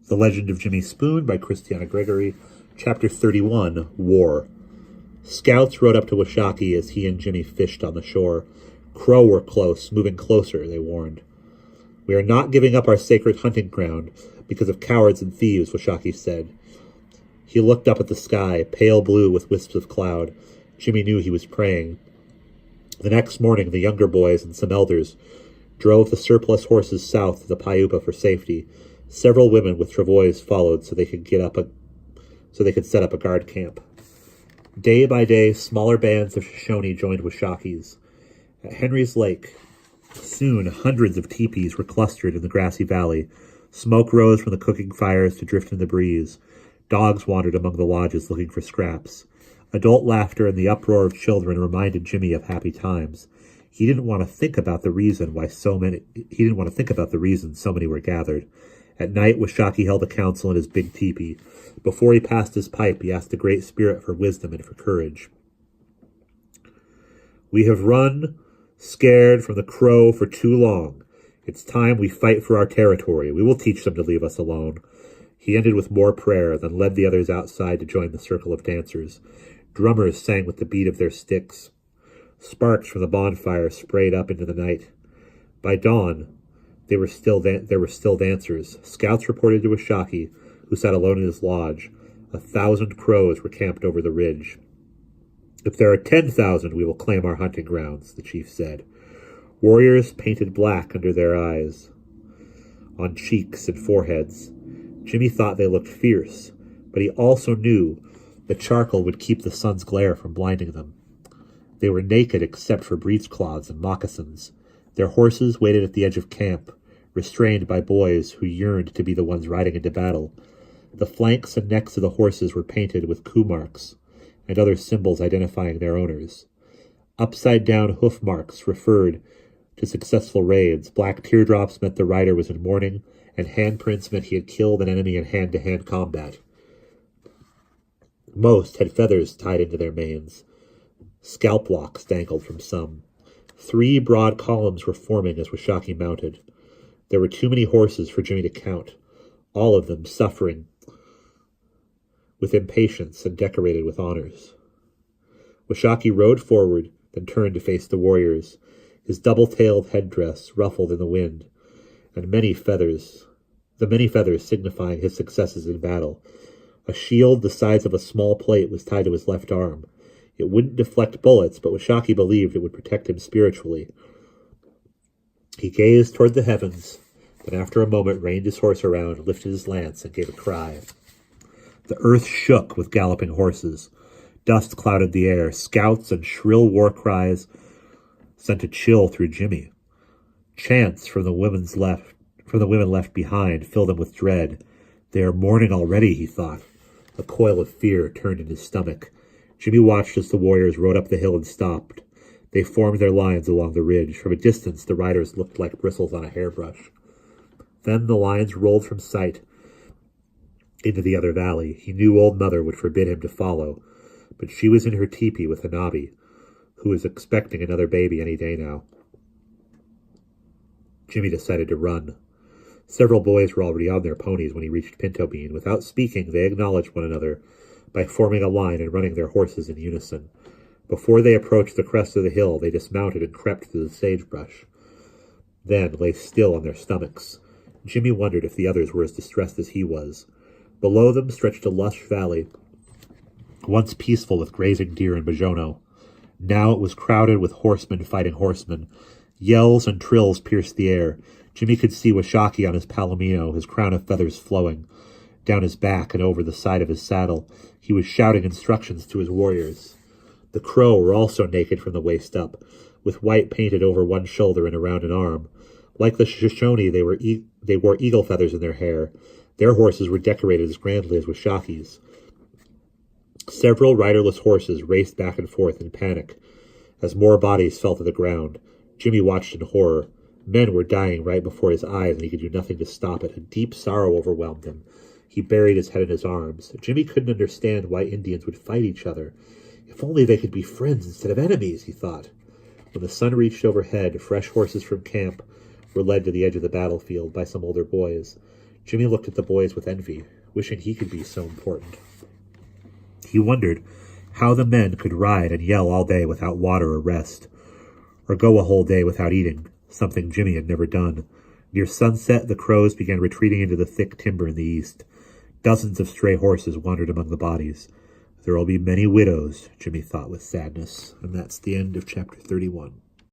The Legend of Jimmy Spoon by Kristiana Gregory, Chapter 31, War. Scouts rode up to Washakie as he and Jimmy fished on the shore. Crow were close, moving closer, they warned. "We are not giving up our sacred hunting ground because of cowards and thieves," Washakie said. He looked up at the sky, pale blue with wisps of cloud. Jimmy knew he was praying. The next morning, the younger boys and some elders drove the surplus horses south to the Paiupa for safety. Several women with travois followed so they could set up a guard camp. Day by day, smaller bands of Shoshone joined Washakie's. At Henry's Lake, soon hundreds of teepees were clustered in the grassy valley. Smoke rose from the cooking fires to drift in the breeze. Dogs wandered among the lodges looking for scraps. Adult laughter and the uproar of children reminded Jimmy of happy times. He didn't want to think about the reason so many were gathered. At night, Washakie held a council in his big teepee. Before he passed his pipe, he asked the Great Spirit for wisdom and for courage. "We have run scared from the Crow for too long. It's time we fight for our territory. We will teach them to leave us alone." He ended with more prayer, then led the others outside to join the circle of dancers. Drummers sang with the beat of their sticks. Sparks from the bonfire sprayed up into the night. By dawn, there were still dancers. Scouts reported to Washakie, who sat alone in his lodge. 1,000 crows were camped over the ridge. "If there are 10,000, we will claim our hunting grounds," the chief said. Warriors painted black under their eyes, on cheeks and foreheads. Jimmy thought they looked fierce, but he also knew the charcoal would keep the sun's glare from blinding them. They were naked except for breechcloths and moccasins. Their horses waited at the edge of camp, restrained by boys who yearned to be the ones riding into battle. The flanks and necks of the horses were painted with coup marks and other symbols identifying their owners. Upside-down hoof marks referred to successful raids. Black teardrops meant the rider was in mourning, and handprints meant he had killed an enemy in hand-to-hand combat. Most had feathers tied into their manes. Scalp locks dangled from some. 3 broad columns were forming as Washakie mounted. There were too many horses for Jimmy to count, all of them suffering with impatience and decorated with honors. Washakie rode forward, then turned to face the warriors, his double-tailed headdress ruffled in the wind, and many feathers signifying his successes in battle. A shield the size of a small plate was tied to his left arm. It wouldn't deflect bullets, but Washakie believed it would protect him spiritually. He gazed toward the heavens, then after a moment reined his horse around, lifted his lance, and gave a cry. The earth shook with galloping horses. Dust clouded the air. Scouts and shrill war cries sent a chill through Jimmy. Chants from the women left behind filled him with dread. "They are mourning already," he thought. A coil of fear turned in his stomach. Jimmy watched as the warriors rode up the hill and stopped. They formed their lines along the ridge. From a distance, the riders looked like bristles on a hairbrush. Then the lines rolled from sight into the other valley. He knew Old Mother would forbid him to follow, but she was in her teepee with Hanabi, who was expecting another baby any day now. Jimmy decided to run. Several boys were already on their ponies when he reached Pinto Bean. Without speaking, they acknowledged one another by forming a line and running their horses in unison. Before they approached the crest of the hill, they dismounted and crept through the sagebrush, then lay still on their stomachs. Jimmy wondered if the others were as distressed as he was. Below them stretched a lush valley, once peaceful with grazing deer and bajono. Now it was crowded with horsemen fighting horsemen. Yells and trills pierced the air. Jimmy could see Washakie on his palomino, his crown of feathers flowing down his back and over the side of his saddle. He was shouting instructions to his warriors. The Crow were also naked from the waist up, with white painted over one shoulder and around an arm. Like the Shoshone, they wore eagle feathers in their hair. Their horses were decorated as grandly as Washakie's. Several riderless horses raced back and forth in panic as more bodies fell to the ground. Jimmy watched in horror. Men were dying right before his eyes, and he could do nothing to stop it. A deep sorrow overwhelmed him. He buried his head in his arms. Jimmy couldn't understand why Indians would fight each other. If only they could be friends instead of enemies, he thought. When the sun reached overhead, fresh horses from camp were led to the edge of the battlefield by some older boys. Jimmy looked at the boys with envy, wishing he could be so important. He wondered how the men could ride and yell all day without water or rest, or go a whole day without eating, something Jimmy had never done. Near sunset, the crows began retreating into the thick timber in the east. Dozens of stray horses wandered among the bodies. There will be many widows, Jimmy thought with sadness. And that's the end of chapter 31.